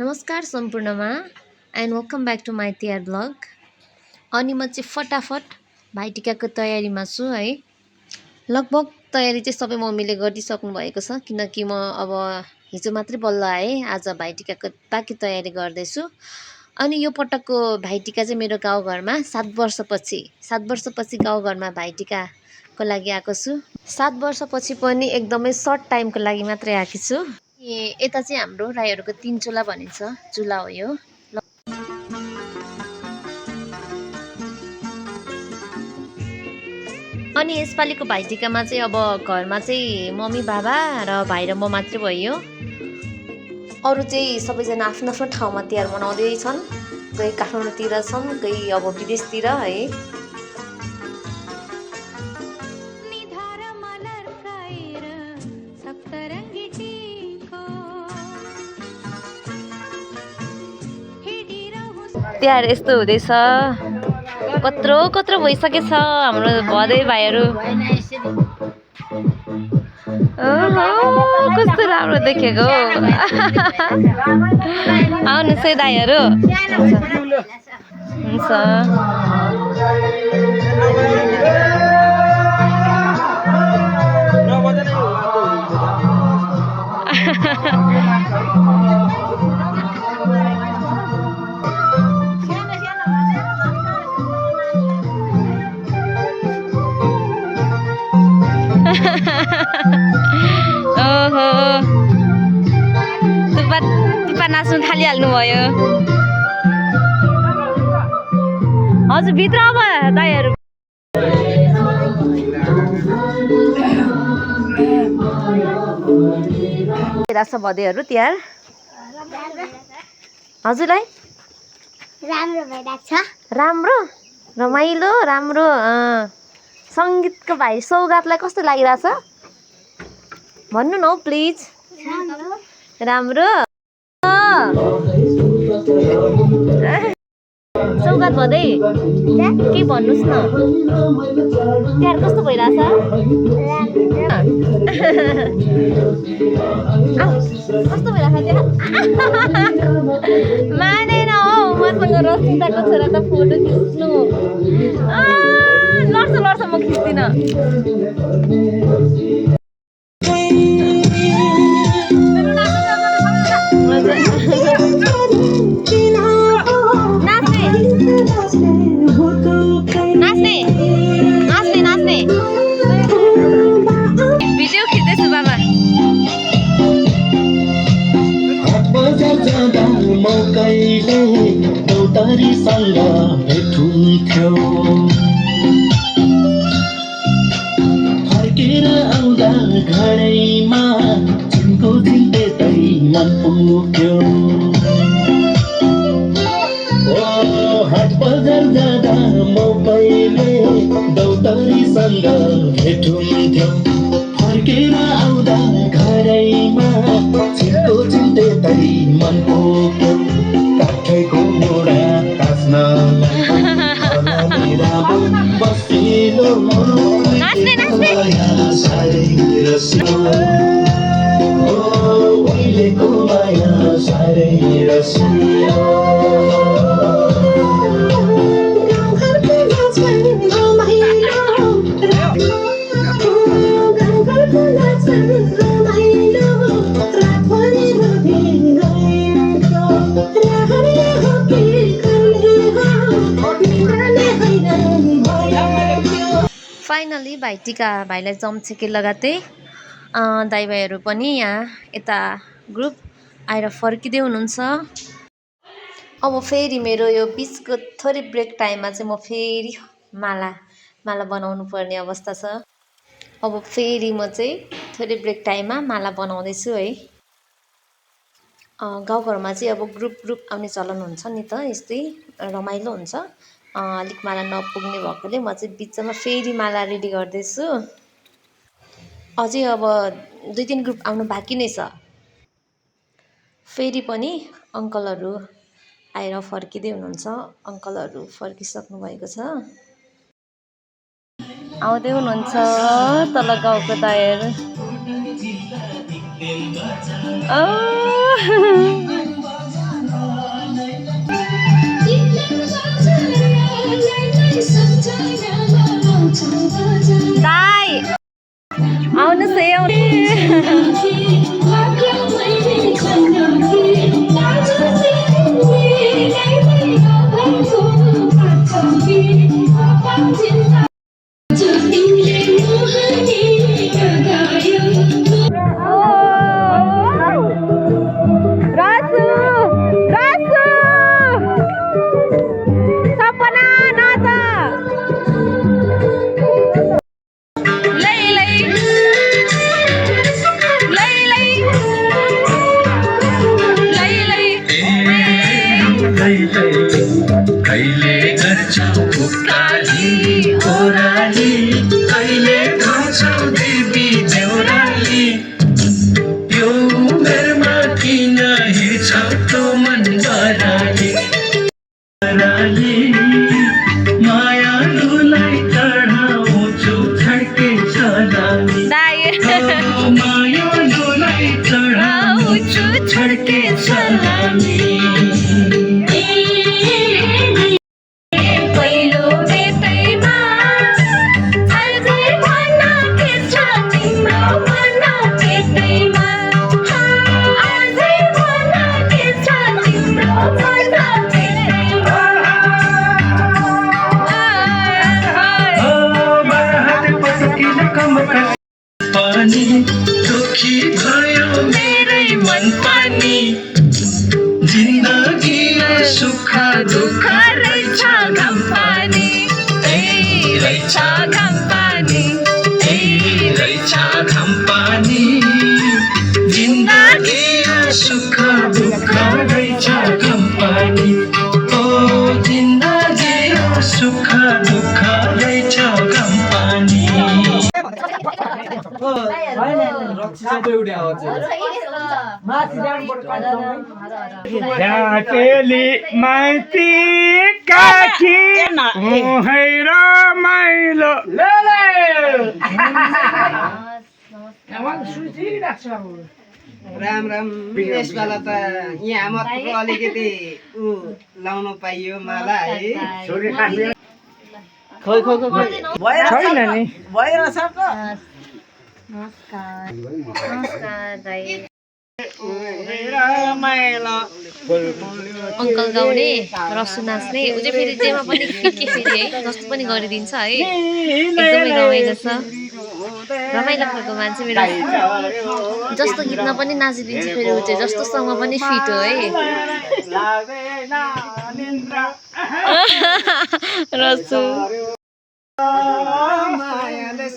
नमस्कार सम्पूर्णमा and welcome back to my Tihar blog. अनि म चाहिँ फटाफट भाइटिकाको तयारीमा छु है। लगभग तयारी चाहिँ सबै मम्मीले गरिसक्नु भएको छ, किनकि म अब हिजो मात्रै बल्ल आएँ, आज भाइटिकाको बाँकी तयारी गर्दैछु। अनि यो पटकको भाइटिका चाहिँ मेरो गाउँघरमा 7 वर्षपछि गाउँघरमा भाइटिकाको लागि आएको छु। 7 वर्षपछि पनि एकदमै सर्ट टाइमको लागि मात्रै आएकी छु। यता चाहिँ हाम्रो राईहरूको 3 चुला भनिन्छ, चुला हो यो। अनि यसपालिको भाइटिकामा चाहिँ अब घरमा चाहिँ मम्मी बाबा र भाइ र म मात्रै भयो। अरू चाहिँ सबैजना आफ्नो आफ्नो ठाउँमा तिहार मनाउँदै छन्। कोही काठमाडौँतिर छन्, कोही अब विदेशतिर है। तिहार यस्तो हुँदैछ, कत्रो कत्रो भइसकेछ हाम्रो भदै भाइहरू। कस्तो राम्रो देखेको आउनुहोस् है दाइहरू। हुन्छ ओहो तुपा नाच्नु थालिहाल्नु भयो। हजुर भित्र अब दाइहरू भदैहरू तिहार हजुरलाई राम्रो भइरहेको छ। राम्रो रमाइलो राम्रो। सङ्गीतको भाइ सौगातलाई कस्तो लागिरहेछ भन्नु न हौ प्लिज। राम्रो सौगात भदै के भन्नुहोस् न, तिहार कस्तो भइरहेछ? कस्तो भइरहेछ तिहार? मानेन हौ मसँग रसिदाको छोरा त फोटो खिच्नु। लड्छ लड्छ म खिच्दिनँ। नाच्ने नाच्ने नाच्ने भिडियो खिच्दैछु बाबा। मौकैले दौतारीसँग भेटुन्थ्यो, फर्केर आउँदा घरैमा चिनको चिन्ते तै मन पुग्यो। हाट बजार जाँदा मौकैले दौतारीसँग भेटुन्थ्यो, फर्केर आउँदा घरैमा चिनको चिन्ते तै मन पुग्यो। काठैको मोडा तास्नलाई बसिलो माया साह्रै रसिलो, ओइलेको माया साह्रै रसिलो। फाइनली भाइटिका भाइलाई जम्छेकी लगाते दाइ भाइहरू पनि यहाँ यता ग्रुप आएर फर्किँदै हुनुहुन्छ। अब फेरि मेरो यो बिचको थोरै ब्रेक टाइममा चाहिँ म फेरि माला बनाउनु पर्ने अवस्था छ। अब फेरि म चाहिँ थोरै ब्रेक टाइममा माला बनाउँदैछु है। गाउँघरमा चाहिँ अब ग्रुप आउने चलन हुन्छ नि त, यस्तै रमाइलो हुन्छ। अलिक माला नपुग्ने भएकोले म चाहिँ बिचमा फेरि माला रेडी गर्दैछु। अझै अब 2-3 ग्रुप आउनु बाँकी नै छ। फेरि पनि अङ्कलहरू आएर फर्किँदै हुनुहुन्छ। अङ्कलहरू फर्किसक्नु भएको छ, आउँदै हुनुहुन्छ तल गाउँको दाइहरू। कहिले गर्छौ उकाली ओराली कहिले खान्छौ देवी देउराली यो उमेरमा किन हिँड्छौ तँ मन बराली मायालुलाई चढाउँछु छड्के सलामी मायालुलाई चढाउँछु छड्के सलामी पानी दुखी भयो मेरै मन पानी जिन्दगी सुख दुःख रहेछ घाम पानी रहेछ घाम पानी रहेछ घाम पानी जिन्दगी सुख दुःख रहेछ घाम पानी ओ जिन्दगी सुख दुःख रहेछ घाम पानी झाकेली माइती काकी है रमाइलो राम राम यसपाला त यहाँ मात्र अलिकति लाउनु पाइयो माला है खोइ छैन नि भइरहेछ नमस्कार दाइ रमाइलो अङ्कल गाउने रसु नाच्ने ऊ चाहिँ फेरि जेमा पनि के फेरि है जस्तो पनि गरिदिन्छ है एकदमै रमाइलो छ रमाइलो खालको मान्छे मेरो जस्तो गीतमा पनि नाचिदिन्छ फेरि ऊ चाहिँ जस्तोसँग पनि फिट हो है रसु मायाले